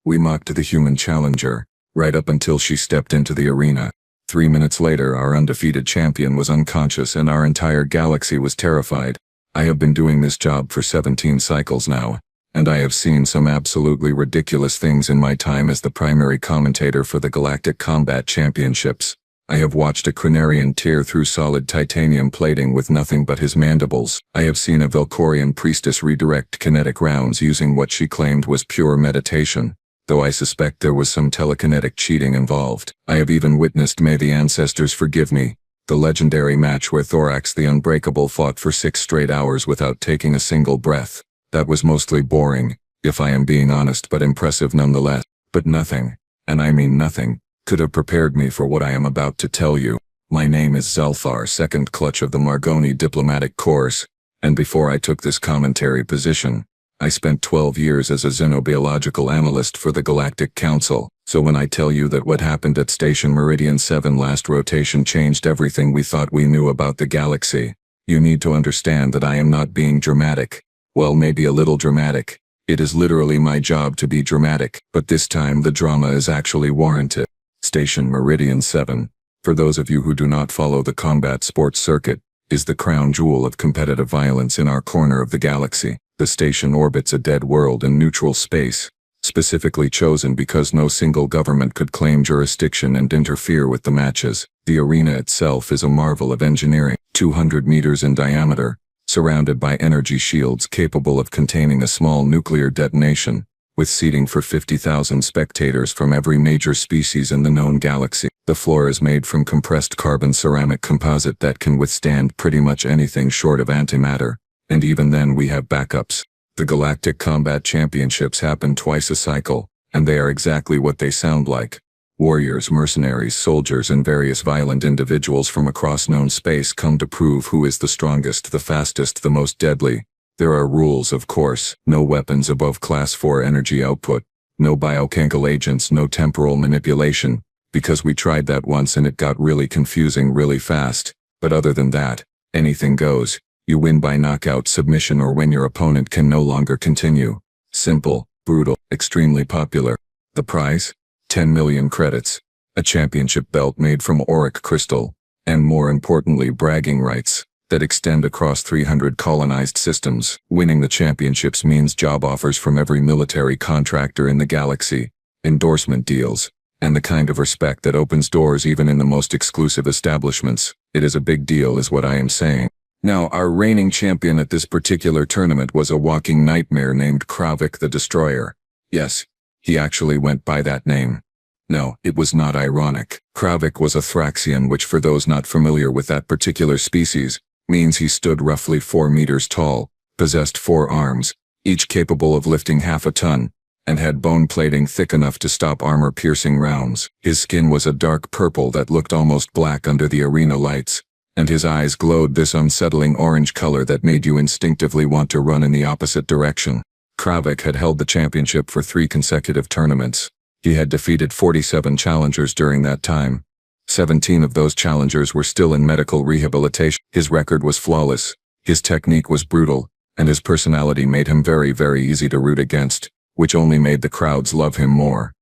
We mocked the human challenger, right up until she stepped into the arena. 3 minutes later, our undefeated champion was unconscious and our entire galaxy was terrified. I have been doing this job for 17 cycles now, and I have seen some absolutely ridiculous things in my time as the primary commentator for the Galactic Combat Championships. I have watched a Crenarian tear through solid titanium plating with nothing but his mandibles. I have seen a Velcorian priestess redirect kinetic rounds using what she claimed was pure meditation, though I suspect there was some telekinetic cheating involved. I have even witnessed, may the ancestors forgive me, the legendary match where Thorax the Unbreakable fought for 6 straight hours without taking a single breath. That was mostly boring, if I am being honest, but impressive nonetheless. But nothing, and I mean nothing, could have prepared me for what I am about to tell you. My name is Zelthar, second clutch of the Margoni diplomatic course, and before I took this commentary position, I spent 12 years as a xenobiological analyst for the Galactic Council. So when I tell you that what happened at Station Meridian 7 last rotation changed everything we thought we knew about the galaxy, you need to understand that I am not being dramatic. Well, maybe a little dramatic. It is literally my job to be dramatic, but this time the drama is actually warranted. Station Meridian 7, for those of you who do not follow the combat sports circuit, is the crown jewel of competitive violence in our corner of the galaxy. The station orbits a dead world in neutral space, specifically chosen because no single government could claim jurisdiction and interfere with the matches. The arena itself is a marvel of engineering, 200 meters in diameter, surrounded by energy shields capable of containing a small nuclear detonation, with seating for 50,000 spectators from every major species in the known galaxy. The floor is made from compressed carbon ceramic composite that can withstand pretty much anything short of antimatter, and even then we have backups. The Galactic Combat Championships happen twice a cycle, and they are exactly what they sound like. Warriors, mercenaries, soldiers, and various violent individuals from across known space come to prove who is the strongest, the fastest, the most deadly. There are rules, of course. No weapons above Class 4 energy output, no biochemical agents, no temporal manipulation, because we tried that once and it got really confusing really fast. But other than that, anything goes. You win by knockout, submission, or when your opponent can no longer continue. Simple, brutal, extremely popular. The prize? 10 million credits, a championship belt made from auric crystal, and more importantly bragging rights that extend across 300 colonized systems. Winning the championships means job offers from every military contractor in the galaxy, endorsement deals, and the kind of respect that opens doors even in the most exclusive establishments. It is a big deal is what I am saying. Now, our reigning champion at this particular tournament was a walking nightmare named Kravik the Destroyer. Yes, he actually went by that name. No, it was not ironic. Kravik was a Thraxian, which for those not familiar with that particular species, means he stood roughly 4 meters tall, possessed 4 arms, each capable of lifting half a ton, and had bone plating thick enough to stop armor-piercing rounds. His skin was a dark purple that looked almost black under the arena lights, and his eyes glowed this unsettling orange color that made you instinctively want to run in the opposite direction. Kravik had held the championship for 3 consecutive tournaments. He had defeated 47 challengers during that time. 17 of those challengers were still in medical rehabilitation. His record was flawless, his technique was brutal, and his personality made him very, very easy to root against, which only made the crowds love him more.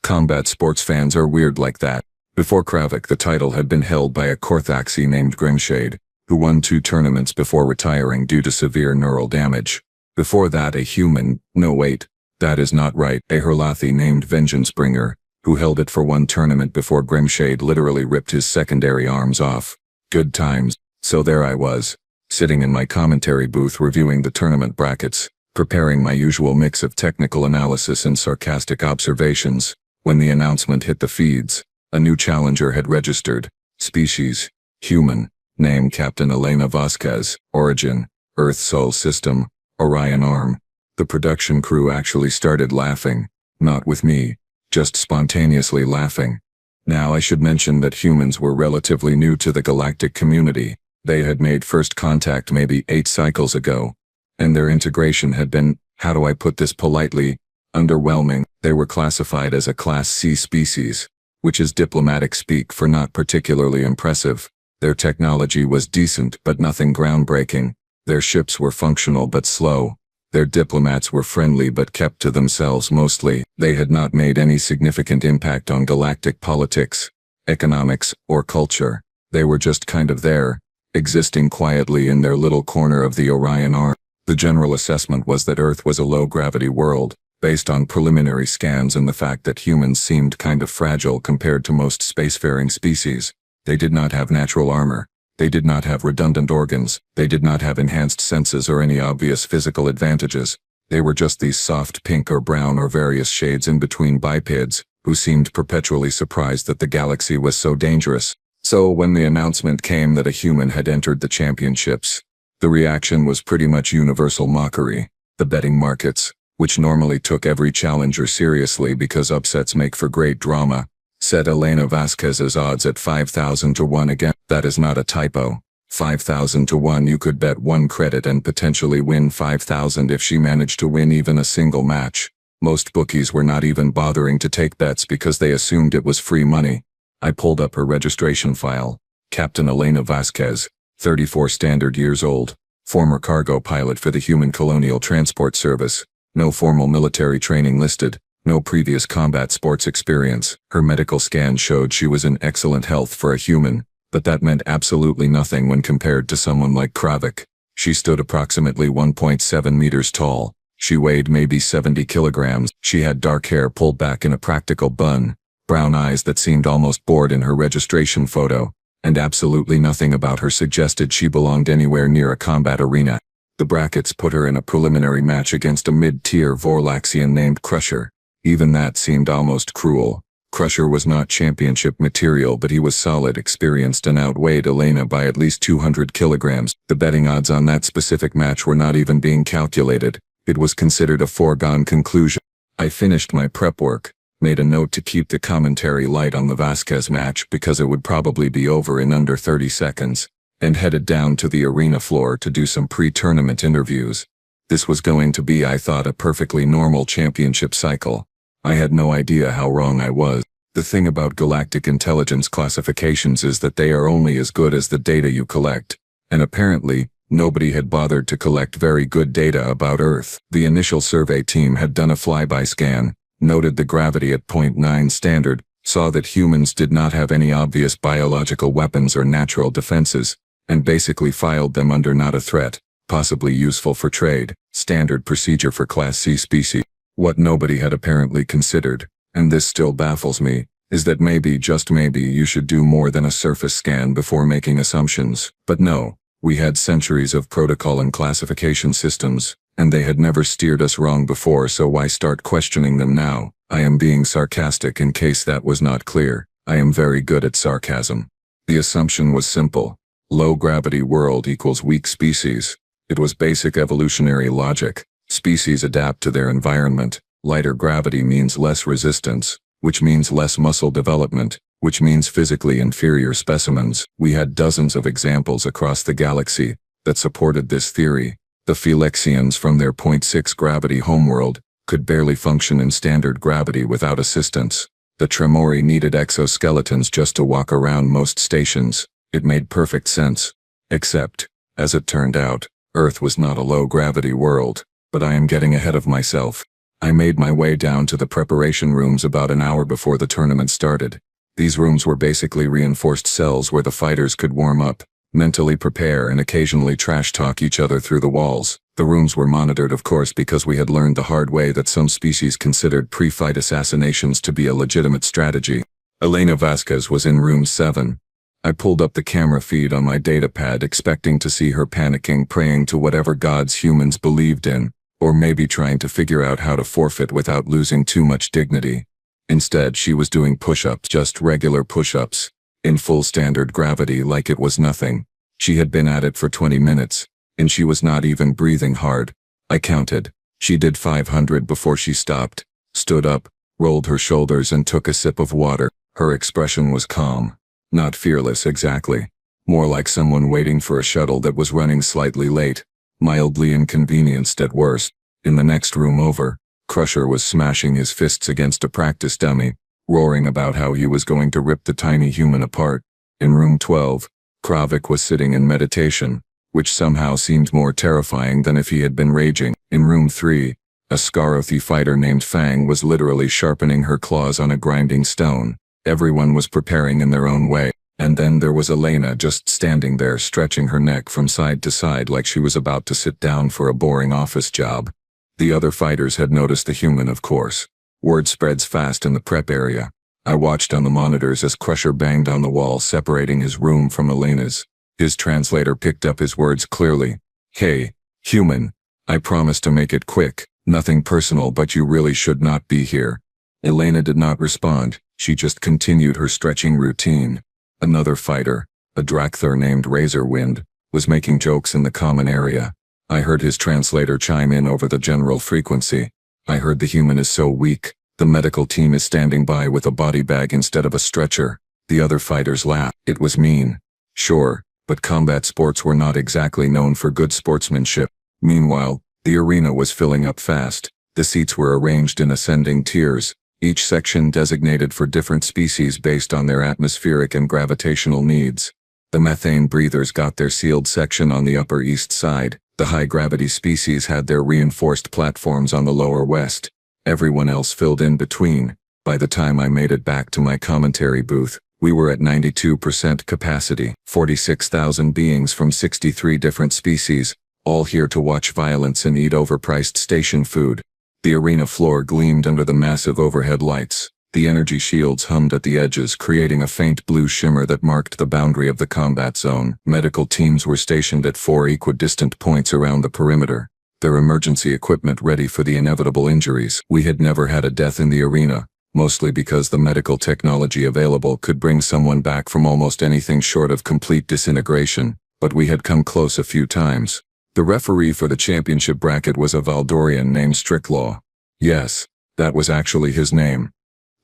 Combat sports fans are weird like that. Before Kravik, the title had been held by a Korthaxi named Grimshade, who won 2 tournaments before retiring due to severe neural damage. Before that, a human, no wait, that is not right, a Herlathi named Vengeancebringer, who held it for 1 tournament before Grimshade literally ripped his secondary arms off. Good times. So there I was, sitting in my commentary booth reviewing the tournament brackets, preparing my usual mix of technical analysis and sarcastic observations, when the announcement hit the feeds. A new challenger had registered. Species: human. Name: Captain Elena Vasquez. Origin: Earth Sol System, Orion Arm. The production crew actually started laughing. Not with me, just spontaneously laughing. Now I should mention that humans were relatively new to the galactic community. They had made first contact maybe 8 cycles ago, and their integration had been, how do I put this politely, underwhelming. They were classified as a Class C species, which is diplomatic speak for not particularly impressive. Their technology was decent but nothing groundbreaking. Their ships were functional but slow. Their diplomats were friendly but kept to themselves mostly. They had not made any significant impact on galactic politics, economics, or culture. They were just kind of there, existing quietly in their little corner of the Orion Arm. The general assessment was that Earth was a low-gravity world, based on preliminary scans and the fact that humans seemed kind of fragile compared to most spacefaring species. They did not have natural armor. They did not have redundant organs. They did not have enhanced senses or any obvious physical advantages. They were just these soft pink or brown or various shades in between bipeds, who seemed perpetually surprised that the galaxy was so dangerous. So when the announcement came that a human had entered the championships, the reaction was pretty much universal mockery. The betting markets, which normally took every challenger seriously because upsets make for great drama, set Elena Vasquez's odds at 5,000 to 1 again. That is not a typo. 5,000 to 1. You could bet 1 credit and potentially win 5,000 if she managed to win even a single match. Most bookies were not even bothering to take bets because they assumed it was free money. I pulled up her registration file. Captain Elena Vasquez, 34 standard years old, former cargo pilot for the Human Colonial Transport Service. No formal military training listed, no previous combat sports experience. Her medical scan showed she was in excellent health for a human, but that meant absolutely nothing when compared to someone like Kravik. She stood approximately 1.7 meters tall. She weighed maybe 70 kilograms. She had dark hair pulled back in a practical bun, brown eyes that seemed almost bored in her registration photo, and absolutely nothing about her suggested she belonged anywhere near a combat arena. The brackets put her in a preliminary match against a mid-tier Vorlaxian named Crusher. Even that seemed almost cruel. Crusher was not championship material, but he was solid, experienced, and outweighed Elena by at least 200 kilograms. The betting odds on that specific match were not even being calculated. It was considered a foregone conclusion. I finished my prep work, made a note to keep the commentary light on the Vasquez match because it would probably be over in under 30 seconds, and headed down to the arena floor to do some pre-tournament interviews. This was going to be, I thought, a perfectly normal championship cycle. I had no idea how wrong I was. The thing about galactic intelligence classifications is that they are only as good as the data you collect, and apparently, nobody had bothered to collect very good data about Earth. The initial survey team had done a flyby scan, noted the gravity at 0.9 standard, saw that humans did not have any obvious biological weapons or natural defenses, and basically filed them under not a threat, possibly useful for trade, standard procedure for Class C species. What nobody had apparently considered, and this still baffles me, is that maybe, just maybe, you should do more than a surface scan before making assumptions. But no, we had centuries of protocol and classification systems, and they had never steered us wrong before, so why start questioning them now? I am being sarcastic in case that was not clear. I am very good at sarcasm. The assumption was simple. Low gravity world equals weak species. It was basic evolutionary logic. Species adapt to their environment. Lighter gravity means less resistance, which means less muscle development, which means physically inferior specimens. We had dozens of examples across the galaxy that supported this theory. The Philexians from their 0.6 gravity homeworld could barely function in standard gravity without assistance. The Tremori needed exoskeletons just to walk around most stations. It made perfect sense. Except, as it turned out, Earth was not a low-gravity world. But I am getting ahead of myself. I made my way down to the preparation rooms about an hour before the tournament started. These rooms were basically reinforced cells where the fighters could warm up, mentally prepare, and occasionally trash-talk each other through the walls. The rooms were monitored, of course, because we had learned the hard way that some species considered pre-fight assassinations to be a legitimate strategy. Elena Vasquez was in room 7. I pulled up the camera feed on my datapad, expecting to see her panicking, praying to whatever gods humans believed in, or maybe trying to figure out how to forfeit without losing too much dignity. Instead, she was doing push-ups, just regular push-ups, in full standard gravity like it was nothing. She had been at it for 20 minutes, and she was not even breathing hard. I counted. She did 500 before she stopped, stood up, rolled her shoulders, and took a sip of water. Her expression was calm. Not fearless exactly. More like someone waiting for a shuttle that was running slightly late. Mildly inconvenienced at worst. In the next room over, Crusher was smashing his fists against a practice dummy, roaring about how he was going to rip the tiny human apart. In room 12, Kravik was sitting in meditation, which somehow seemed more terrifying than if he had been raging. In room 3, a Scarothy fighter named Fang was literally sharpening her claws on a grinding stone. Everyone was preparing in their own way. And then there was Elena just standing there stretching her neck from side to side like she was about to sit down for a boring office job. The other fighters had noticed the human, of course. Word spreads fast in the prep area. I watched on the monitors as Crusher banged on the wall separating his room from Elena's. His translator picked up his words clearly. "Hey, human. I promise to make it quick. Nothing personal, but you really should not be here." Elena did not respond. She just continued her stretching routine. Another fighter, a Drakthar named Razorwind, was making jokes in the common area. I heard his translator chime in over the general frequency. "I heard the human is so weak. The medical team is standing by with a body bag instead of a stretcher." The other fighters laughed. It was mean. Sure, but combat sports were not exactly known for good sportsmanship. Meanwhile, the arena was filling up fast. The seats were arranged in ascending tiers, each section designated for different species based on their atmospheric and gravitational needs. The methane breathers got their sealed section on the upper east side. The high-gravity species had their reinforced platforms on the lower west. Everyone else filled in between. By the time I made it back to my commentary booth, we were at 92% capacity, 46,000 beings from 63 different species, all here to watch violence and eat overpriced station food. The arena floor gleamed under the massive overhead lights. The energy shields hummed at the edges, creating a faint blue shimmer that marked the boundary of the combat zone. Medical teams were stationed at 4 equidistant points around the perimeter, their emergency equipment ready for the inevitable injuries. We had never had a death in the arena, mostly because the medical technology available could bring someone back from almost anything short of complete disintegration, but we had come close a few times. The referee for the championship bracket was a Valdorian named Strictlaw. Yes, that was actually his name.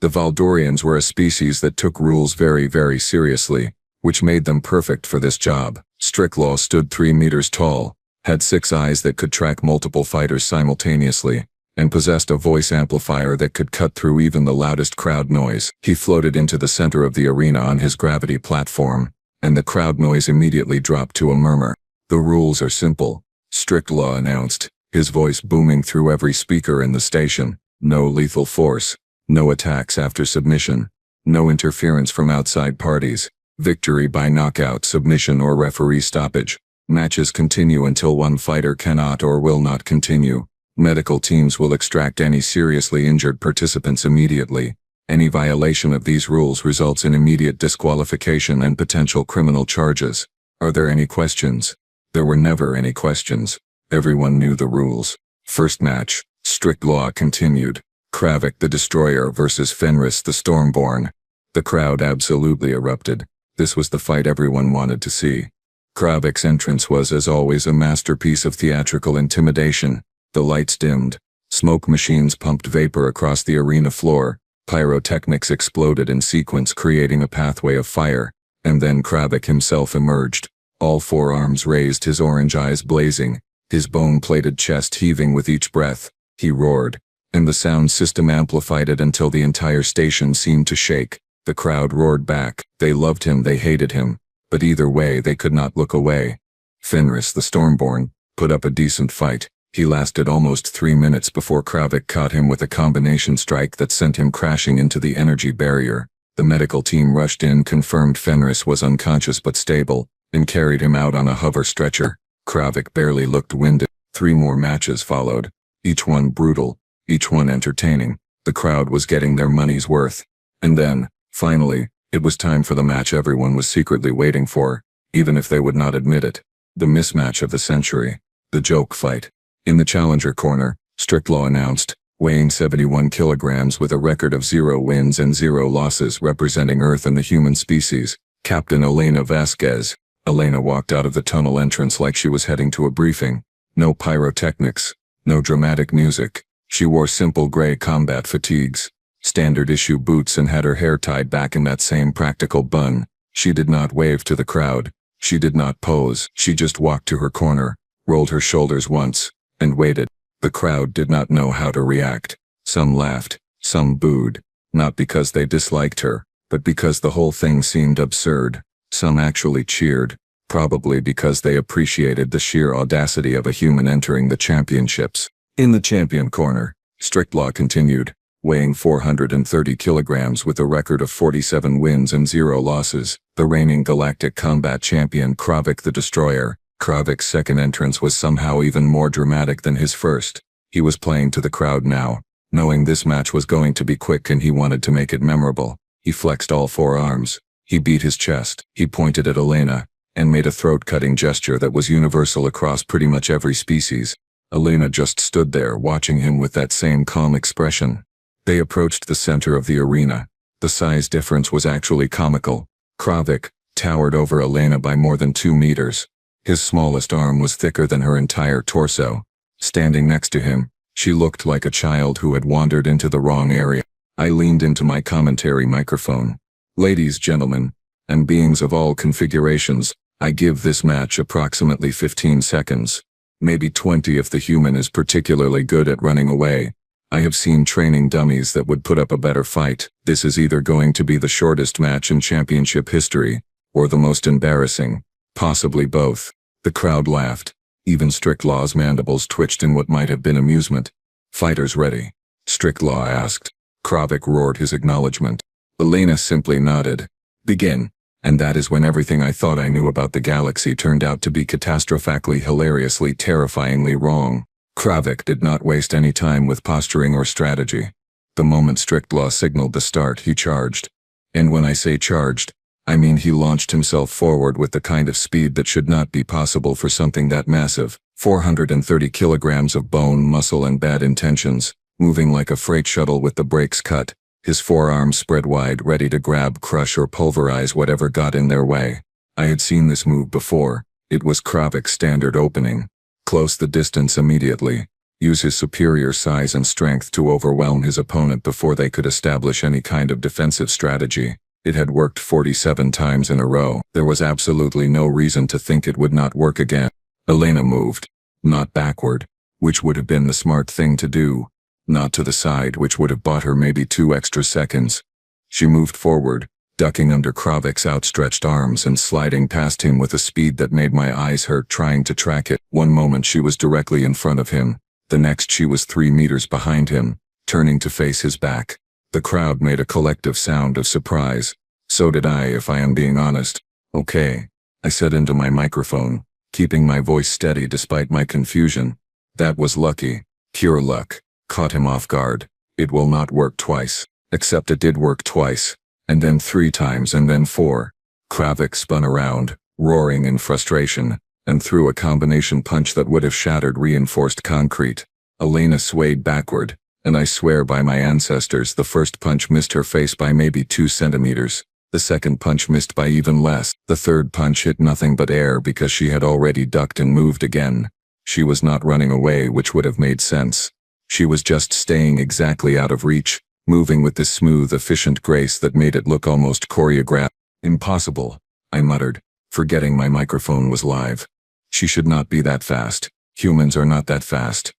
The Valdorians were a species that took rules very, very seriously, which made them perfect for this job. Strictlaw stood 3 meters tall, had 6 eyes that could track multiple fighters simultaneously, and possessed a voice amplifier that could cut through even the loudest crowd noise. He floated into the center of the arena on his gravity platform, and the crowd noise immediately dropped to a murmur. "The rules are simple," Strictlaw announced, his voice booming through every speaker in the station. "No lethal force. No attacks after submission. No interference from outside parties. Victory by knockout, submission, or referee stoppage. Matches continue until one fighter cannot or will not continue. Medical teams will extract any seriously injured participants immediately. Any violation of these rules results in immediate disqualification and potential criminal charges. Are there any questions?" There were never any questions. Everyone knew the rules. First match, Strictlaw continued. Kravik the Destroyer versus Fenris the Stormborn. The crowd absolutely erupted. This was the fight everyone wanted to see. Kravik's entrance was, as always, a masterpiece of theatrical intimidation. The lights dimmed. Smoke machines pumped vapor across the arena floor. Pyrotechnics exploded in sequence, creating a pathway of fire. And then Kravik himself emerged. All 4 arms raised, his orange eyes blazing, his bone-plated chest heaving with each breath. He roared, and the sound system amplified it until the entire station seemed to shake. The crowd roared back. They loved him, they hated him, but either way they could not look away. Fenris the Stormborn put up a decent fight. He lasted almost 3 minutes before Kravik caught him with a combination strike that sent him crashing into the energy barrier. The medical team rushed in, confirmed Fenris was unconscious but stable, and carried him out on a hover stretcher. Kravik barely looked winded. 3 more matches followed, each one brutal, each one entertaining. The crowd was getting their money's worth. And then, finally, it was time for the match everyone was secretly waiting for, even if they would not admit it. The mismatch of the century. The joke fight. In the challenger corner, Strictlaw announced, weighing 71 kilograms with a record of 0 wins and 0 losses representing Earth and the human species, Captain Elena Vasquez. Elena walked out of the tunnel entrance like she was heading to a briefing. No pyrotechnics, no dramatic music. She wore simple gray combat fatigues, standard issue boots, and had her hair tied back in that same practical bun. She did not wave to the crowd. She did not pose. She just walked to her corner, rolled her shoulders once, and waited. The crowd did not know how to react. Some laughed, some booed, not because they disliked her, but because the whole thing seemed absurd. Some actually cheered. probably because they appreciated the sheer audacity of a human entering the championships. In the champion corner, Strict-Law continued, weighing 430 kilograms with a record of 47 wins and 0 losses, the reigning Galactic combat champion Kravik the Destroyer. Kravik's second entrance was somehow even more dramatic than his first. He was playing to the crowd now, knowing this match was going to be quick and he wanted to make it memorable. He flexed all 4 arms. He beat his chest. He pointed at Elena, and made a throat-cutting gesture that was universal across pretty much every species. Elena just stood there watching him with that same calm expression. They approached the center of the arena. The size difference was actually comical. Kravik towered over Elena by more than 2 meters. His smallest arm was thicker than her entire torso. Standing next to him, she looked like a child who had wandered into the wrong area. I leaned into my commentary microphone. Ladies, gentlemen, and beings of all configurations, I give this match approximately 15 seconds. Maybe 20 if the human is particularly good at running away. I have seen training dummies that would put up a better fight. This is either going to be the shortest match in championship history, or the most embarrassing. Possibly both. The crowd laughed. Even Strict-Law's mandibles twitched in what might have been amusement. Fighters ready? Strict-Law asked. Kravik roared his acknowledgement. Elena simply nodded. Begin. And that is when everything I thought I knew about the galaxy turned out to be catastrophically, hilariously, terrifyingly wrong. Kravik did not waste any time with posturing or strategy. The moment Strict-Law signaled the start, he charged. And when I say charged, I mean he launched himself forward with the kind of speed that should not be possible for something that massive. 430 kilograms of bone, muscle and bad intentions, moving like a freight shuttle with the brakes cut, his forearms spread wide, ready to grab, crush or pulverize whatever got in their way. I had seen this move before. It was Kravik's standard opening. Close the distance immediately. Use his superior size and strength to overwhelm his opponent before they could establish any kind of defensive strategy. It had worked 47 times in a row. There was absolutely no reason to think it would not work again. Elena moved. Not backward, which would have been the smart thing to do. Not to the side, which would have bought her maybe 2 extra seconds. She moved forward, ducking under Kravik's outstretched arms and sliding past him with a speed that made my eyes hurt trying to track it. One moment she was directly in front of him. The next she was 3 meters behind him, turning to face his back. The crowd made a collective sound of surprise. So did I, if I am being honest. Okay, I said into my microphone, keeping my voice steady despite my confusion. That was lucky. Pure luck. Caught him off guard. It will not work twice. Except it did work twice. And then 3 times and then 4. Kravik spun around, roaring in frustration, and threw a combination punch that would have shattered reinforced concrete. Elena swayed backward, and I swear by my ancestors the first punch missed her face by maybe 2 centimeters. The second punch missed by even less. The third punch hit nothing but air because she had already ducked and moved again. She was not running away, which would have made sense. She was just staying exactly out of reach, moving with this smooth, efficient grace that made it look almost choreographed. Impossible, I muttered, forgetting my microphone was live. She should not be that fast. Humans are not that fast.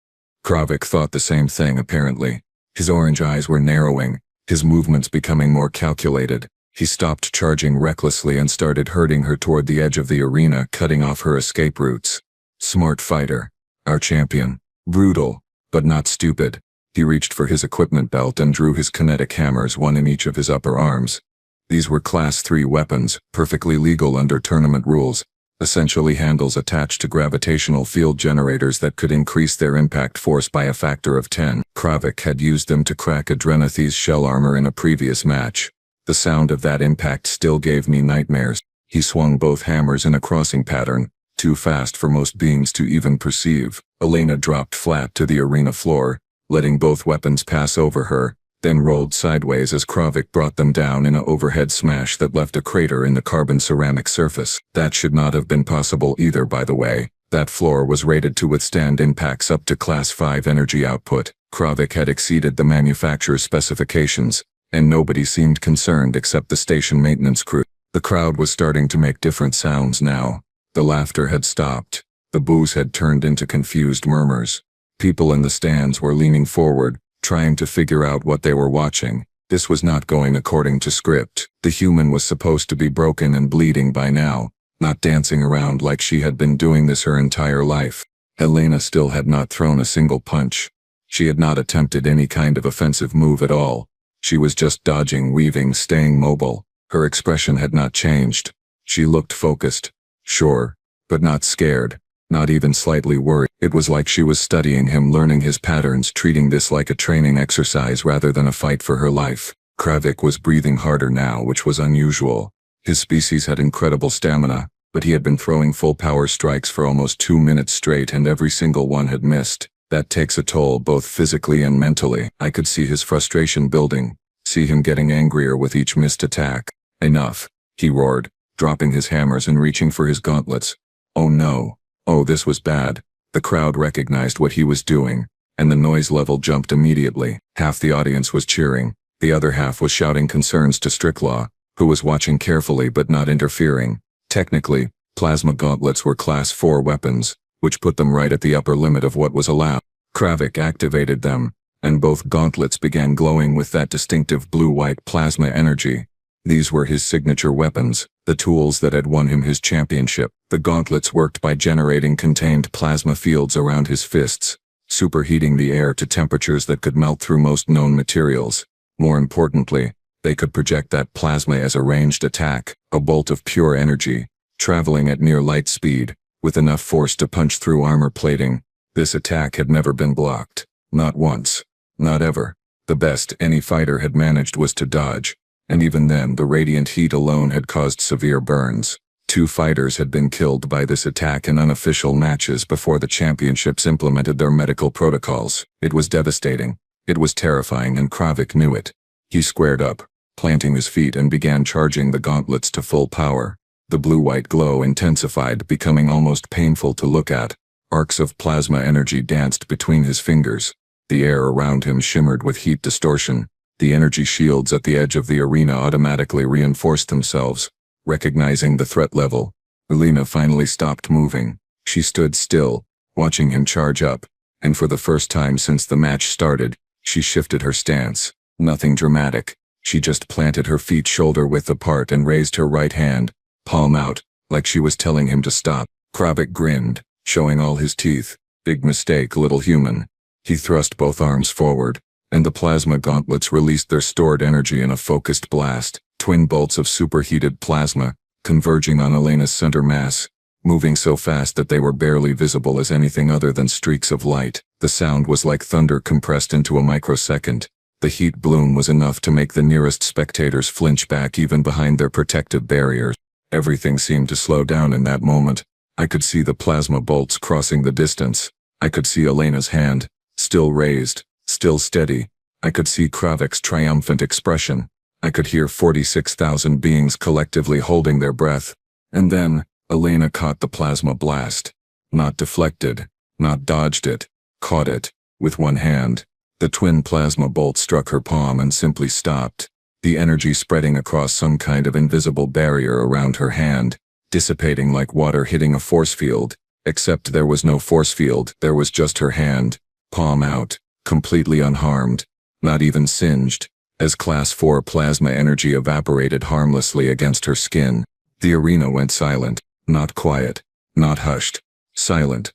Kravik thought the same thing apparently. His orange eyes were narrowing, his movements becoming more calculated. He stopped charging recklessly and started herding her toward the edge of the arena, cutting off her escape routes. Smart fighter. Our champion. Brutal, but not stupid. He reached for his equipment belt and drew his kinetic hammers, one in each of his upper arms. These were Class 3 weapons, perfectly legal under tournament rules. Essentially handles attached to gravitational field generators that could increase their impact force by a factor of 10. Kravik had used them to crack Adrenathi's shell armor in a previous match. The sound of that impact still gave me nightmares. He swung both hammers in a crossing pattern, too fast for most beings to even perceive. Elena dropped flat to the arena floor, letting both weapons pass over her, then rolled sideways as Kravik brought them down in an overhead smash that left a crater in the carbon ceramic surface. That should not have been possible either, by the way. That floor was rated to withstand impacts up to Class 5 energy output. Kravik had exceeded the manufacturer's specifications, and nobody seemed concerned except the station maintenance crew. The crowd was starting to make different sounds now. The laughter had stopped. The boos had turned into confused murmurs. People in the stands were leaning forward, trying to figure out what they were watching. This was not going according to script. The human was supposed to be broken and bleeding by now, not dancing around like she had been doing this her entire life. Elena still had not thrown a single punch. She had not attempted any kind of offensive move at all. She was just dodging, weaving, staying mobile. Her expression had not changed. She looked focused, sure, but not scared, not even slightly worried. It was like she was studying him, learning his patterns, treating this like a training exercise rather than a fight for her life. Kravik was breathing harder now, which was unusual. His species had incredible stamina, but he had been throwing full power strikes for almost 2 minutes straight and every single one had missed. That takes a toll both physically and mentally. I could see his frustration building, see him getting angrier with each missed attack. Enough, he roared, dropping his hammers and reaching for his gauntlets. Oh no. Oh, this was bad. The crowd recognized what he was doing, and the noise level jumped immediately. Half the audience was cheering, the other half was shouting concerns to Stricklaw, who was watching carefully but not interfering. Technically, plasma gauntlets were Class 4 weapons, which put them right at the upper limit of what was allowed. Kravik activated them, and both gauntlets began glowing with that distinctive blue-white plasma energy. These were his signature weapons, the tools that had won him his championship. The gauntlets worked by generating contained plasma fields around his fists, superheating the air to temperatures that could melt through most known materials. More importantly, they could project that plasma as a ranged attack, a bolt of pure energy, traveling at near light speed, with enough force to punch through armor plating. This attack had never been blocked. Not once. Not ever. The best any fighter had managed was to dodge, and even then the radiant heat alone had caused severe burns. 2 fighters had been killed by this attack in unofficial matches before the championships implemented their medical protocols. It was devastating. It was terrifying, and Kravik knew it. He squared up, planting his feet, and began charging the gauntlets to full power. The blue-white glow intensified, becoming almost painful to look at. Arcs of plasma energy danced between his fingers. The air around him shimmered with heat distortion. The energy shields at the edge of the arena automatically reinforced themselves, recognizing the threat level. Elena finally stopped moving. She stood still, watching him charge up, and for the first time since the match started, she shifted her stance. Nothing dramatic. She just planted her feet shoulder-width apart and raised her right hand, palm out, like she was telling him to stop. Kravik grinned, showing all his teeth. Big mistake, little human. He thrust both arms forward, and the plasma gauntlets released their stored energy in a focused blast. Twin bolts of superheated plasma, converging on Elena's center mass, moving so fast that they were barely visible as anything other than streaks of light. The sound was like thunder compressed into a microsecond. The heat bloom was enough to make the nearest spectators flinch back even behind their protective barriers. Everything seemed to slow down in that moment. I could see the plasma bolts crossing the distance. I could see Elena's hand, still raised, still steady. I could see Kravik's triumphant expression. I could hear 46,000 beings collectively holding their breath. And then, Elena caught the plasma blast. Not deflected, not dodged it, caught it, with one hand. The twin plasma bolts struck her palm and simply stopped, the energy spreading across some kind of invisible barrier around her hand, dissipating like water hitting a force field, except there was no force field, there was just her hand, palm out, completely unharmed, not even singed, as Class 4 plasma energy evaporated harmlessly against her skin. The arena went silent, not quiet, not hushed, silent.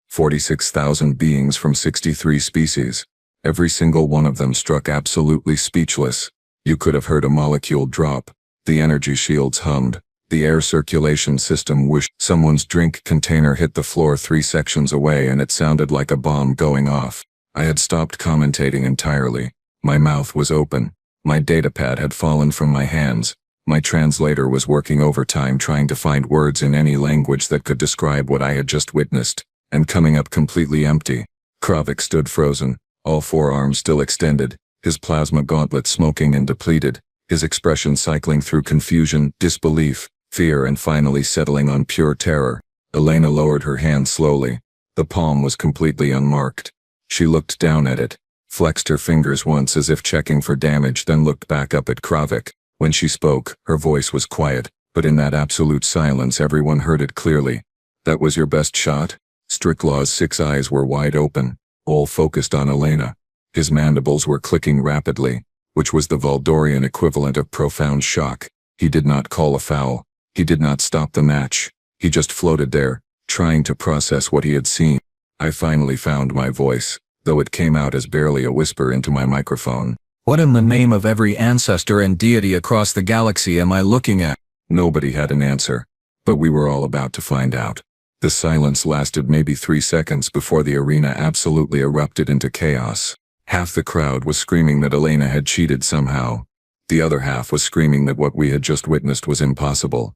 46,000 beings from 63 species. Every single one of them struck absolutely speechless. You could have heard a molecule drop. The energy shields hummed. The air circulation system whooshed. Someone's drink container hit the floor 3 sections away and it sounded like a bomb going off. I had stopped commentating entirely. My mouth was open. My datapad had fallen from my hands. My translator was working overtime trying to find words in any language that could describe what I had just witnessed, and coming up completely empty. Kravik stood frozen, all 4 arms still extended, his plasma gauntlet smoking and depleted, his expression cycling through confusion, disbelief, fear, and finally settling on pure terror. Elena lowered her hand slowly. The palm was completely unmarked. She looked down at it, flexed her fingers once as if checking for damage, then looked back up at Kravik. When she spoke, her voice was quiet, but in that absolute silence everyone heard it clearly. "That was your best shot?" Stricklaw's 6 eyes were wide open, all focused on Elena. His mandibles were clicking rapidly, which was the Valdorian equivalent of profound shock. He did not call a foul. He did not stop the match. He just floated there, trying to process what he had seen. I finally found my voice, though it came out as barely a whisper into my microphone. What in the name of every ancestor and deity across the galaxy am I looking at? Nobody had an answer, but we were all about to find out. The silence lasted maybe 3 seconds before the arena absolutely erupted into chaos. Half the crowd was screaming that Elena had cheated somehow. The other half was screaming that what we had just witnessed was impossible.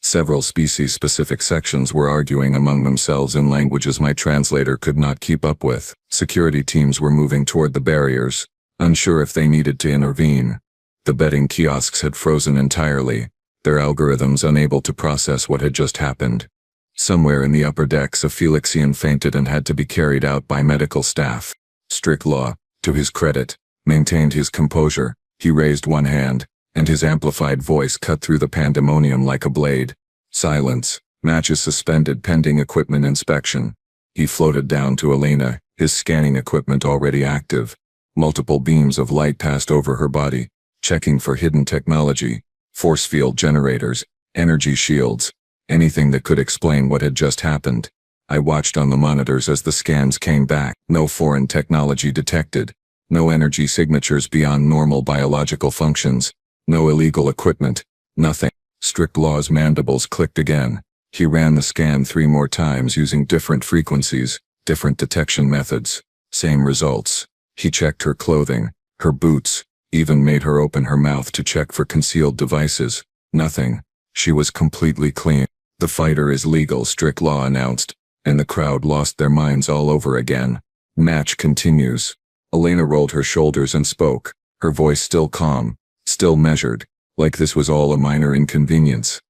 Several species-specific sections were arguing among themselves in languages my translator could not keep up with. Security teams were moving toward the barriers, unsure if they needed to intervene. The betting kiosks had frozen entirely, their algorithms unable to process what had just happened. Somewhere in the upper decks a Felixian fainted and had to be carried out by medical staff. Strict Law, to his credit, maintained his composure. He raised one hand, and his amplified voice cut through the pandemonium like a blade. Silence. Matches suspended pending equipment inspection. He floated down to Elena, his scanning equipment already active. Multiple beams of light passed over her body, checking for hidden technology, force field generators, energy shields, anything that could explain what had just happened. I watched on the monitors as the scans came back. No foreign technology detected. No energy signatures beyond normal biological functions. No illegal equipment. Nothing. Strict Law's mandibles clicked again. He ran the scan 3 more times using different frequencies, different detection methods. Same results. He checked her clothing, her boots, even made her open her mouth to check for concealed devices. Nothing. She was completely clean. The fighter is legal, Strict Law announced, and the crowd lost their minds all over again. Match continues. Elena rolled her shoulders and spoke, her voice still calm, still measured, like this was all a minor inconvenience.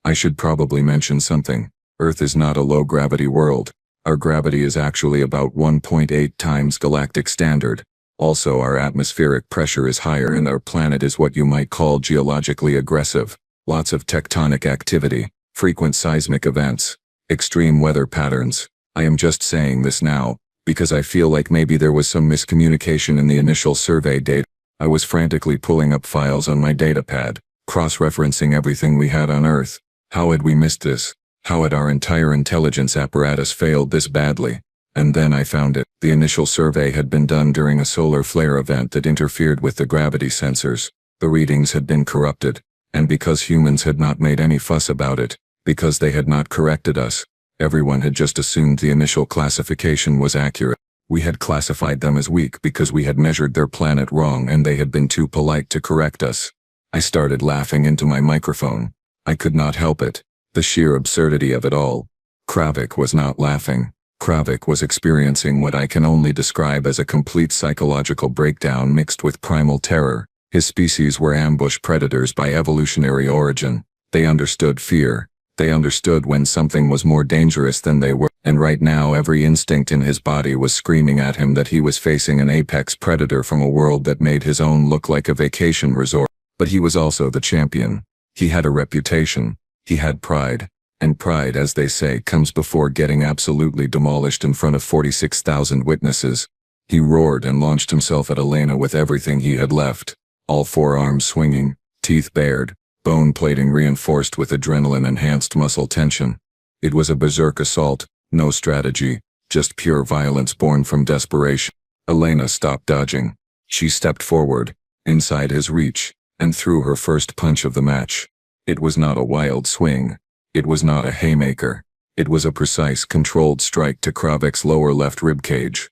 I should probably mention something. Earth is not a low-gravity world. Our gravity is actually about 1.8 times galactic standard. Also, our atmospheric pressure is higher and our planet is what you might call geologically aggressive. Lots of tectonic activity, frequent seismic events, extreme weather patterns. I am just saying this now, because I feel like maybe there was some miscommunication in the initial survey data. I was frantically pulling up files on my datapad, cross-referencing everything we had on Earth. How had we missed this? How had our entire intelligence apparatus failed this badly? And then I found it. The initial survey had been done during a solar flare event that interfered with the gravity sensors. The readings had been corrupted. And because humans had not made any fuss about it, because they had not corrected us, everyone had just assumed the initial classification was accurate. We had classified them as weak because we had measured their planet wrong and they had been too polite to correct us. I started laughing into my microphone. I could not help it. The sheer absurdity of it all. Kravik was not laughing. Kravik was experiencing what I can only describe as a complete psychological breakdown mixed with primal terror. His species were ambush predators by evolutionary origin. They understood fear. They understood when something was more dangerous than they were, and right now every instinct in his body was screaming at him that he was facing an apex predator from a world that made his own look like a vacation resort. But he was also the champion. He had a reputation. He had pride. And pride, as they say, comes before getting absolutely demolished in front of 46,000 witnesses. He roared and launched himself at Elena with everything he had left. All 4 arms swinging, teeth bared, bone plating reinforced with adrenaline-enhanced muscle tension. It was a berserk assault, no strategy, just pure violence born from desperation. Elena stopped dodging. She stepped forward, inside his reach, and threw her first punch of the match. It was not a wild swing. It was not a haymaker. It was a precise, controlled strike to Kravik's lower left ribcage.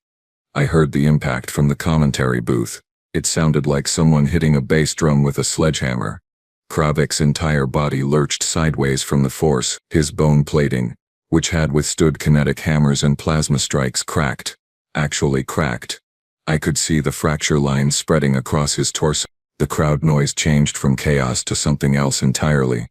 I heard the impact from the commentary booth. It sounded like someone hitting a bass drum with a sledgehammer. Kravik's entire body lurched sideways from the force. His bone plating, which had withstood kinetic hammers and plasma strikes, cracked. Actually cracked. I could see the fracture lines spreading across his torso. The crowd noise changed from chaos to something else entirely.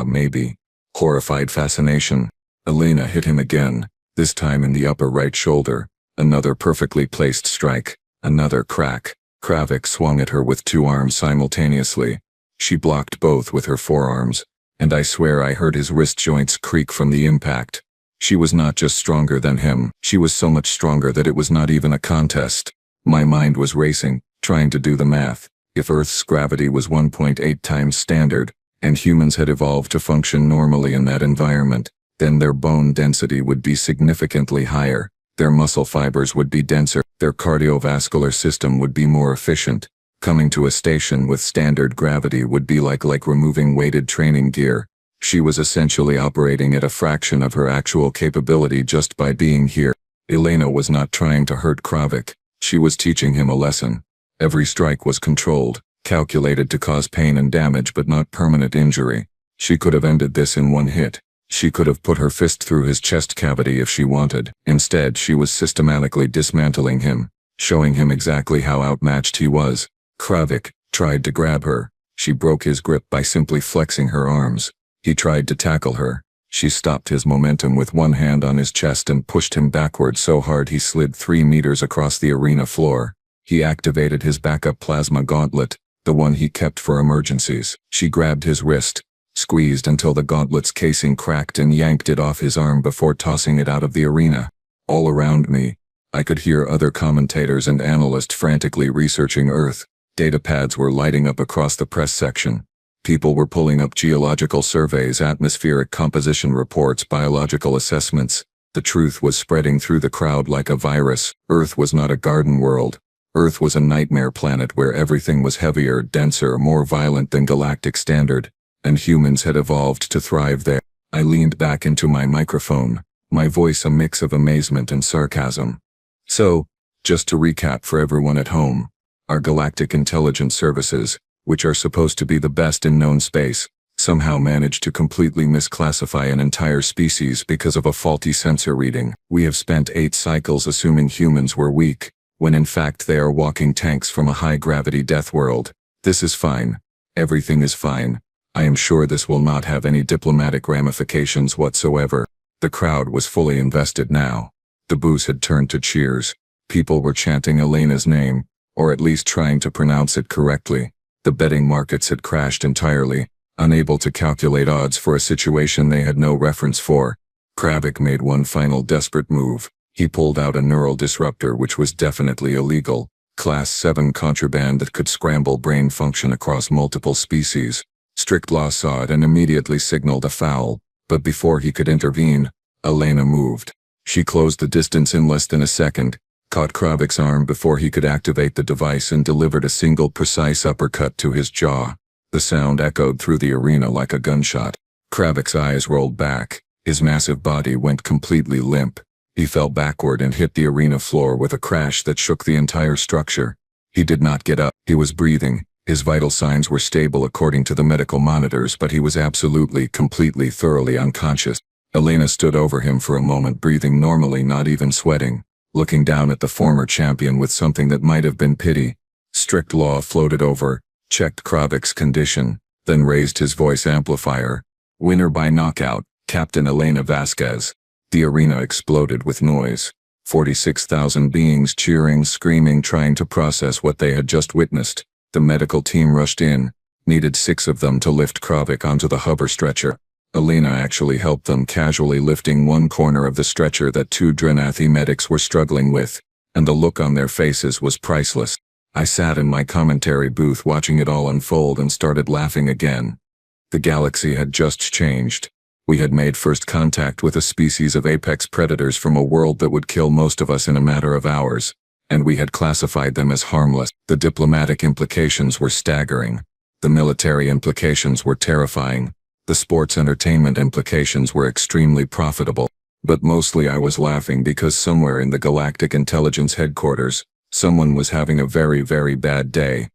Maybe. Horrified fascination. Elena hit him again, this time in the upper right shoulder. Another perfectly placed strike. Another crack. Kravik swung at her with 2 arms simultaneously. She blocked both with her forearms, and I swear I heard his wrist joints creak from the impact. She was not just stronger than him, she was so much stronger that it was not even a contest. My mind was racing, trying to do the math. If Earth's gravity was 1.8 times standard, and humans had evolved to function normally in that environment, then their bone density would be significantly higher, their muscle fibers would be denser, their cardiovascular system would be more efficient. Coming to a station with standard gravity would be like removing weighted training gear. She was essentially operating at a fraction of her actual capability just by being here. Elena was not trying to hurt Kravik. She was teaching him a lesson. Every strike was controlled, calculated to cause pain and damage but not permanent injury. She could have ended this in one hit. She could have put her fist through his chest cavity if she wanted. Instead, she was systematically dismantling him, showing him exactly how outmatched he was. Kravik tried to grab her. She broke his grip by simply flexing her arms. He tried to tackle her. She stopped his momentum with one hand on his chest and pushed him backward so hard he slid 3 meters across the arena floor. He activated his backup plasma gauntlet, the one he kept for emergencies. She grabbed his wrist, squeezed until the gauntlet's casing cracked and yanked it off his arm before tossing it out of the arena. All around me, I could hear other commentators and analysts frantically researching Earth. Data pads were lighting up across the press section. People were pulling up geological surveys, atmospheric composition reports, biological assessments. The truth was spreading through the crowd like a virus. Earth was not a garden world. Earth was a nightmare planet where everything was heavier, denser, more violent than galactic standard, and humans had evolved to thrive there. I leaned back into my microphone, my voice a mix of amazement and sarcasm. So, just to recap for everyone at home, our galactic intelligence services, which are supposed to be the best in known space, somehow managed to completely misclassify an entire species because of a faulty sensor reading. We have spent 8 cycles assuming humans were weak, when in fact they are walking tanks from a high-gravity death world. This is fine. Everything is fine. I am sure this will not have any diplomatic ramifications whatsoever. The crowd was fully invested now. The booths had turned to cheers. People were chanting Elena's name, or at least trying to pronounce it correctly. The betting markets had crashed entirely, unable to calculate odds for a situation they had no reference for. Kravik made one final desperate move. He pulled out a neural disruptor which was definitely illegal, Class 7 contraband that could scramble brain function across multiple species. Strict law saw it and immediately signaled a foul, but before he could intervene, Elena moved. She closed the distance in less than a second, caught Kravik's arm before he could activate the device and delivered a single precise uppercut to his jaw. The sound echoed through the arena like a gunshot. Kravik's eyes rolled back. His massive body went completely limp. He fell backward and hit the arena floor with a crash that shook the entire structure. He did not get up. He was breathing. His vital signs were stable according to the medical monitors, but he was absolutely, completely, thoroughly unconscious. Elena stood over him for a moment, breathing normally, not even sweating, looking down at the former champion with something that might have been pity. Strict law floated over, checked Kravik's condition, then raised his voice amplifier. Winner by knockout, Captain Elena Vasquez. The arena exploded with noise. 46,000 beings cheering, screaming, trying to process what they had just witnessed. The medical team rushed in, needed 6 of them to lift Kravik onto the hover stretcher. Elena actually helped them, casually lifting one corner of the stretcher that 2 Drenathi medics were struggling with, and the look on their faces was priceless. I sat in my commentary booth watching it all unfold and started laughing again. The galaxy had just changed. We had made first contact with a species of apex predators from a world that would kill most of us in a matter of hours, and we had classified them as harmless. The diplomatic implications were staggering. The military implications were terrifying. The sports entertainment implications were extremely profitable. But mostly I was laughing because somewhere in the Galactic Intelligence headquarters, someone was having a very, very bad day.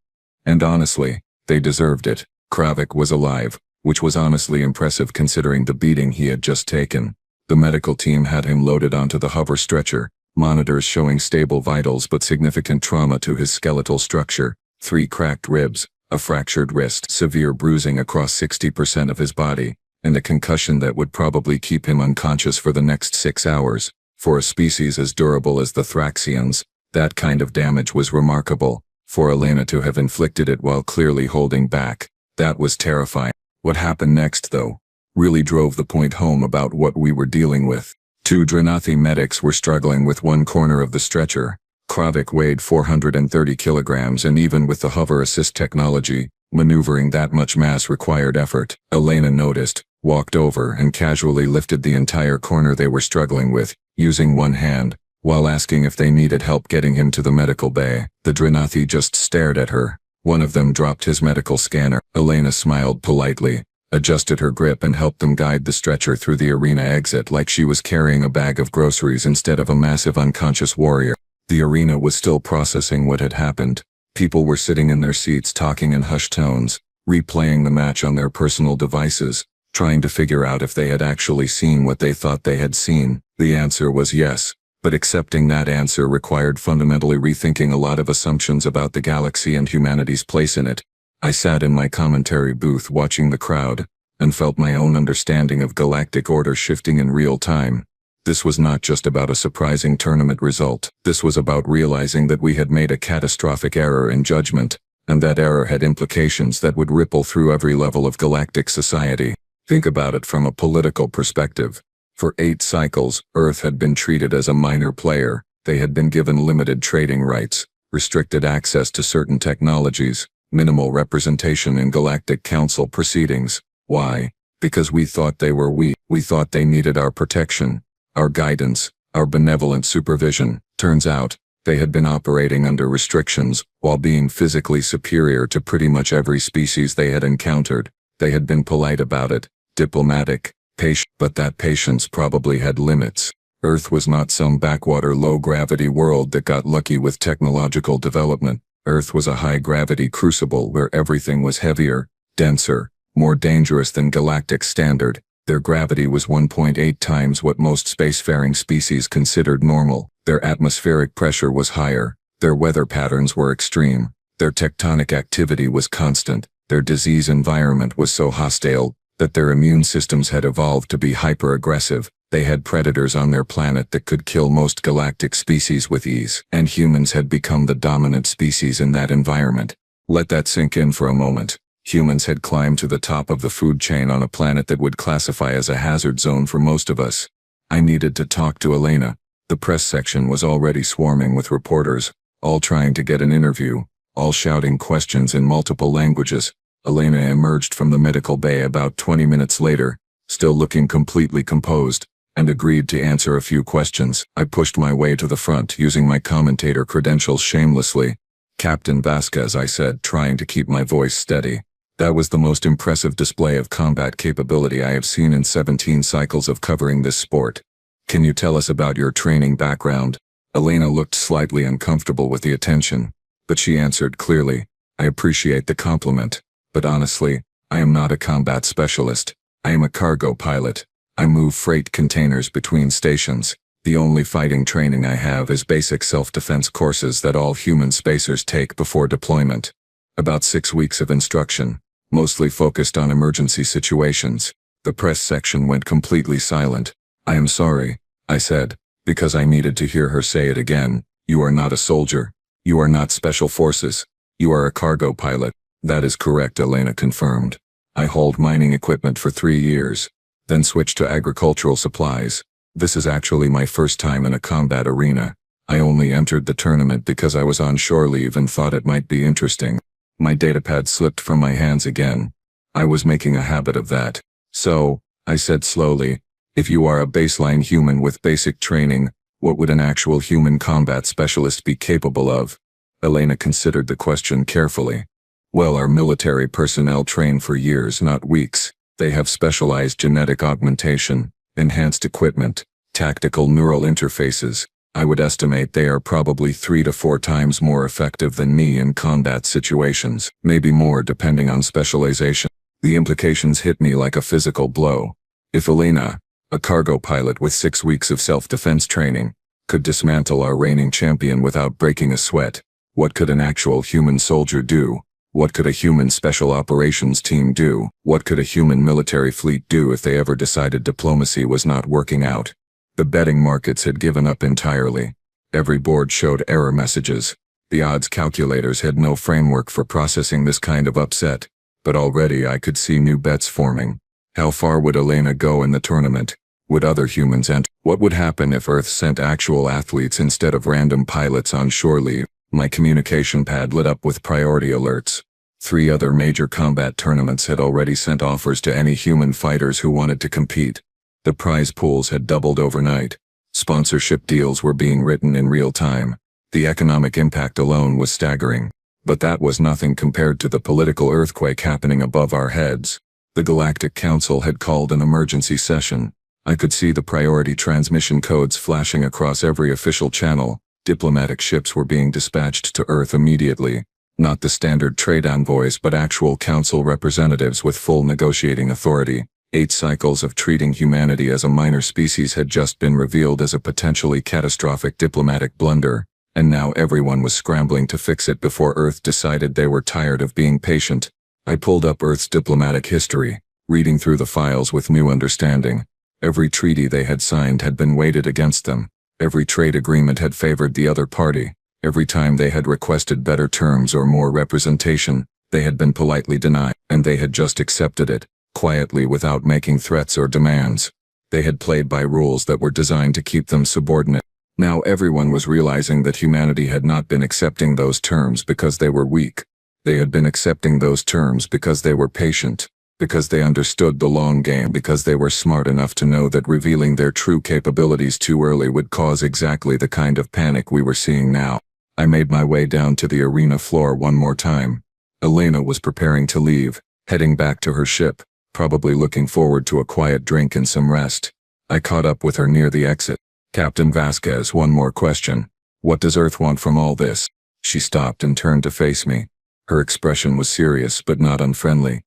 And honestly, they deserved it. Kravik was alive, which was honestly impressive considering the beating he had just taken. The medical team had him loaded onto the hover stretcher, monitors showing stable vitals but significant trauma to his skeletal structure, 3 cracked ribs, a fractured wrist, severe bruising across 60% of his body, and a concussion that would probably keep him unconscious for the next 6 hours. For a species as durable as the Thraxians, that kind of damage was remarkable. For Elena to have inflicted it while clearly holding back, that was terrifying. What happened next, though, really drove the point home about what we were dealing with. 2 Drenathi medics were struggling with one corner of the stretcher. Kravik weighed 430 kilograms, and even with the hover assist technology, Maneuvering that much mass required effort. Elena noticed, walked over and casually lifted the entire corner they were struggling with, using one hand, while asking if they needed help getting him to the medical bay. The Dranathi just stared at her. One of them dropped his medical scanner. Elena smiled politely, adjusted her grip and helped them guide the stretcher through the arena exit like she was carrying a bag of groceries instead of a massive unconscious warrior. The arena was still processing what had happened. People were sitting in their seats talking in hushed tones, replaying the match on their personal devices, trying to figure out if they had actually seen what they thought they had seen. The answer was yes, but accepting that answer required fundamentally rethinking a lot of assumptions about the galaxy and humanity's place in it. I sat in my commentary booth watching the crowd, and felt my own understanding of galactic order shifting in real time. This was not just about a surprising tournament result. This was about realizing that we had made a catastrophic error in judgment, and that error had implications that would ripple through every level of galactic society. Think about it from a political perspective. For 8 cycles, Earth had been treated as a minor player. They had been given limited trading rights, restricted access to certain technologies, minimal representation in Galactic Council proceedings. Why? Because we thought they were weak. We thought they needed our protection, our guidance, our benevolent supervision. Turns out, they had been operating under restrictions, while being physically superior to pretty much every species they had encountered. They had been polite about it, diplomatic, patient, but that patience probably had limits. Earth was not some backwater low-gravity world that got lucky with technological development. Earth was a high-gravity crucible where everything was heavier, denser, more dangerous than galactic standard. Their gravity was 1.8 times what most spacefaring species considered normal. Their atmospheric pressure was higher. Their weather patterns were extreme. Their tectonic activity was constant. Their disease environment was so hostile that their immune systems had evolved to be hyper-aggressive. They had predators on their planet that could kill most galactic species with ease, and humans had become the dominant species in that environment. Let that sink in for a moment. Humans had climbed to the top of the food chain on a planet that would classify as a hazard zone for most of us. I needed to talk to Elena. The press section was already swarming with reporters, all trying to get an interview, all shouting questions in multiple languages. Elena emerged from the medical bay about 20 minutes later, still looking completely composed, and agreed to answer a few questions. I pushed my way to the front, using my commentator credentials shamelessly. "Captain Vasquez," I said, trying to keep my voice steady. That was the most impressive display of combat capability I have seen in 17 cycles of covering this sport. "Can you tell us about your training background?" Elena looked slightly uncomfortable with the attention, but she answered clearly, "I appreciate the compliment, but honestly, I am not a combat specialist. I am a cargo pilot. I move freight containers between stations. The only fighting training I have is basic self-defense courses that all human spacers take before deployment. About 6 weeks of instruction, mostly focused on emergency situations." The press section went completely silent. "I am sorry," I said, because I needed to hear her say it again. "You are not a soldier. You are not special forces. You are a cargo pilot." "That is correct," Elena confirmed. "I hauled mining equipment for 3 years, then switched to agricultural supplies. This is actually my first time in a combat arena. I only entered the tournament because I was on shore leave and thought it might be interesting." My datapad slipped from my hands again. I was making a habit of that. "So," I said slowly, "if you are a baseline human with basic training, what would an actual human combat specialist be capable of?" Elena considered the question carefully. "Well, our military personnel train for years, not weeks. They have specialized genetic augmentation, enhanced equipment, tactical neural interfaces. I would estimate they are probably 3 to 4 times more effective than me in combat situations, maybe more depending on specialization." The implications hit me like a physical blow. If Elena, a cargo pilot with 6 weeks of self-defense training, could dismantle our reigning champion without breaking a sweat, what could an actual human soldier do? What could a human special operations team do? What could a human military fleet do if they ever decided diplomacy was not working out? The betting markets had given up entirely. Every board showed error messages. The odds calculators had no framework for processing this kind of upset, but already I could see new bets forming. How far would Elena go in the tournament? Would other humans enter? What would happen if Earth sent actual athletes instead of random pilots on shore leave? My communication pad lit up with priority alerts. 3 other major combat tournaments had already sent offers to any human fighters who wanted to compete. The prize pools had doubled overnight. Sponsorship deals were being written in real time. The economic impact alone was staggering. But that was nothing compared to the political earthquake happening above our heads. The Galactic Council had called an emergency session. I could see the priority transmission codes flashing across every official channel. Diplomatic ships were being dispatched to Earth immediately. Not the standard trade envoys but actual council representatives with full negotiating authority. 8 cycles of treating humanity as a minor species had just been revealed as a potentially catastrophic diplomatic blunder, and now everyone was scrambling to fix it before Earth decided they were tired of being patient. I pulled up Earth's diplomatic history, reading through the files with new understanding. Every treaty they had signed had been weighted against them. Every trade agreement had favored the other party. Every time they had requested better terms or more representation, they had been politely denied, and they had just accepted it, quietly without making threats or demands. They had played by rules that were designed to keep them subordinate. Now everyone was realizing that humanity had not been accepting those terms because they were weak. They had been accepting those terms because they were patient, because they understood the long game, because they were smart enough to know that revealing their true capabilities too early would cause exactly the kind of panic we were seeing now. I made my way down to the arena floor one more time. Elena was preparing to leave, heading back to her ship, probably looking forward to a quiet drink and some rest. I caught up with her near the exit. Captain Vasquez, one more question. What does Earth want from all this? She stopped and turned to face me. Her expression was serious but not unfriendly.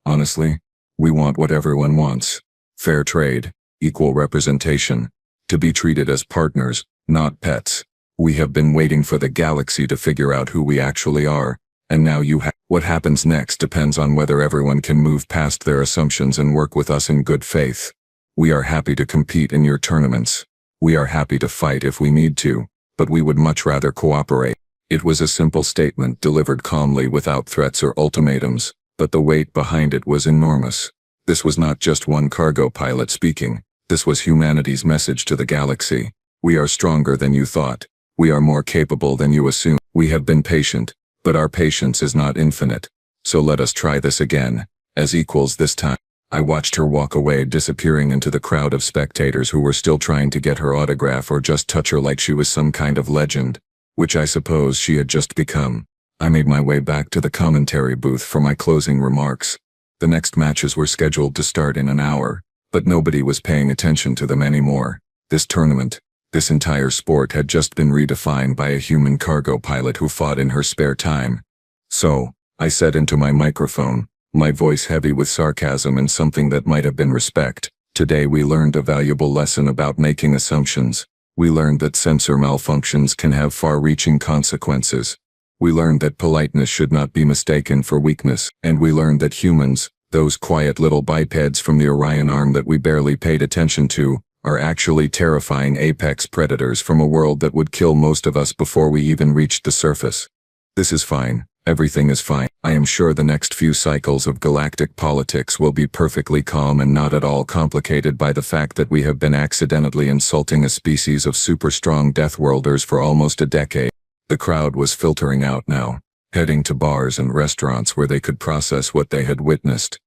Honestly, we want what everyone wants. Fair trade, equal representation, to be treated as partners, not pets. We have been waiting for the galaxy to figure out who we actually are, and now what happens next depends on whether everyone can move past their assumptions and work with us in good faith. We are happy to compete in your tournaments. We are happy to fight if we need to, but we would much rather cooperate. It was a simple statement delivered calmly without threats or ultimatums, but the weight behind it was enormous. This was not just one cargo pilot speaking. This was humanity's message to the galaxy. We are stronger than you thought. We are more capable than you assumed. We have been patient, but our patience is not infinite. So let us try this again, as equals this time. I watched her walk away, disappearing into the crowd of spectators who were still trying to get her autograph or just touch her like she was some kind of legend, which I suppose she had just become. I made my way back to the commentary booth for my closing remarks. The next matches were scheduled to start in an hour, but nobody was paying attention to them anymore. This tournament, this entire sport had just been redefined by a human cargo pilot who fought in her spare time. So, I said into my microphone, my voice heavy with sarcasm and something that might have been respect. Today we learned a valuable lesson about making assumptions. We learned that sensor malfunctions can have far-reaching consequences. We learned that politeness should not be mistaken for weakness, and we learned that humans, those quiet little bipeds from the Orion arm that we barely paid attention to, are actually terrifying apex predators from a world that would kill most of us before we even reached the surface. This is fine. Everything is fine. I am sure the next few cycles of galactic politics will be perfectly calm and not at all complicated by the fact that we have been accidentally insulting a species of super-strong Deathworlders for almost a decade. The crowd was filtering out now, heading to bars and restaurants where they could process what they had witnessed.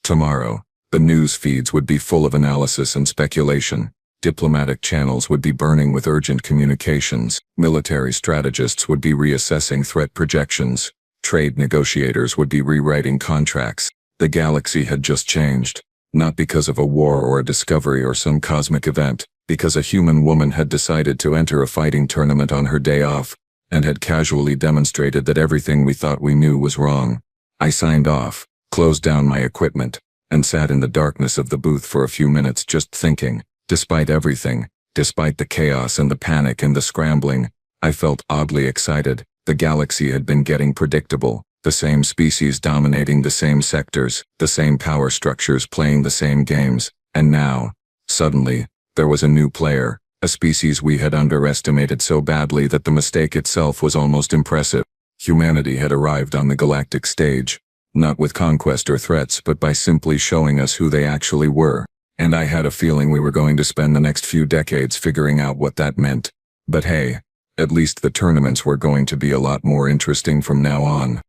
Tomorrow, the news feeds would be full of analysis and speculation. Diplomatic channels would be burning with urgent communications. Military strategists would be reassessing threat projections. Trade negotiators would be rewriting contracts. The galaxy had just changed, not because of a war or a discovery or some cosmic event, because a human woman had decided to enter a fighting tournament on her day off, and had casually demonstrated that everything we thought we knew was wrong. I signed off, closed down my equipment, and sat in the darkness of the booth for a few minutes just thinking. Despite everything, despite the chaos and the panic and the scrambling, I felt oddly excited. The galaxy had been getting predictable, the same species dominating the same sectors, the same power structures playing the same games, and now, suddenly, there was a new player, a species we had underestimated so badly that the mistake itself was almost impressive. Humanity had arrived on the galactic stage, not with conquest or threats but by simply showing us who they actually were. And I had a feeling we were going to spend the next few decades figuring out what that meant. But hey, at least the tournaments were going to be a lot more interesting from now on.